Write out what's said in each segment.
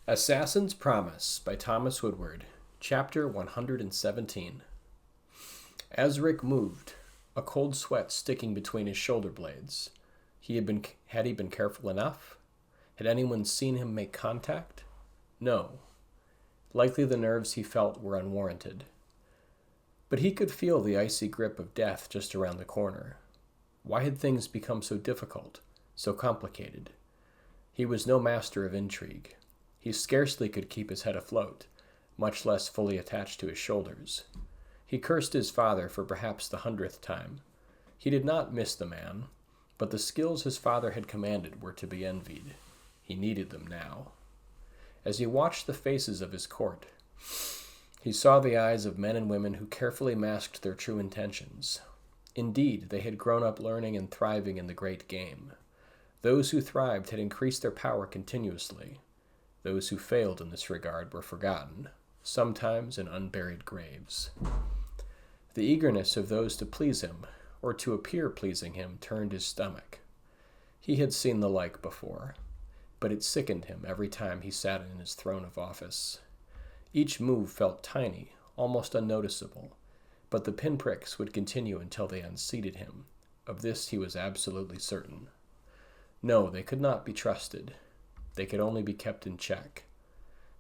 Assassin's Promise by Thomas Woodward, Chapter 117. As Rick moved, a cold sweat sticking between his shoulder blades. Had he been careful enough? Had anyone seen him make contact? No. Likely the nerves he felt were unwarranted. But he could feel the icy grip of death just around the corner. Why had things become so difficult, so complicated? He was no master of intrigue. He scarcely could keep his head afloat, much less fully attached to his shoulders. He cursed his father for perhaps the 100th time. He did not miss the man, but the skills his father had commanded were to be envied. He needed them now. As he watched the faces of his court, he saw the eyes of men and women who carefully masked their true intentions. Indeed, they had grown up learning and thriving in the great game. Those who thrived had increased their power continuously. Those who failed in this regard were forgotten, sometimes in unburied graves. The eagerness of those to please him, or to appear pleasing him, turned his stomach. He had seen the like before, but it sickened him every time he sat in his throne of office. Each move felt tiny, almost unnoticeable, but the pinpricks would continue until they unseated him. Of this he was absolutely certain. No, they could not be trusted. They could only be kept in check.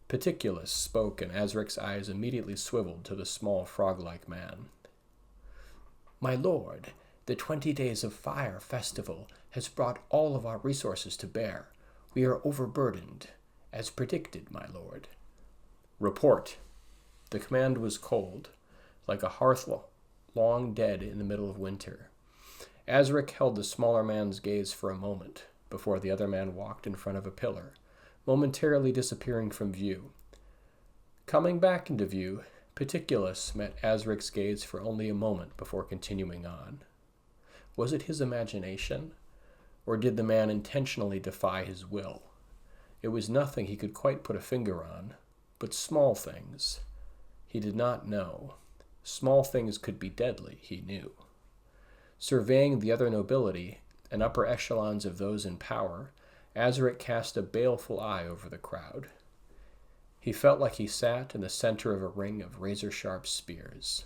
Peticulus spoke, and Azric's eyes immediately swiveled to the small frog-like man. My lord, the 20 Days of Fire festival has brought all of our resources to bear. We are overburdened, as predicted, my lord. Report. The command was cold, like a hearth long dead in the middle of winter. Azric held the smaller man's gaze for a moment, before the other man walked in front of a pillar, momentarily disappearing from view. Coming back into view, Peticulus met Azric's gaze for only a moment before continuing on. Was it his imagination, or did the man intentionally defy his will? It was nothing he could quite put a finger on, but small things. He did not know. Small things could be deadly, he knew. Surveying the other nobility and upper echelons of those in power, Azric cast a baleful eye over the crowd. He felt like he sat in the center of a ring of razor-sharp spears.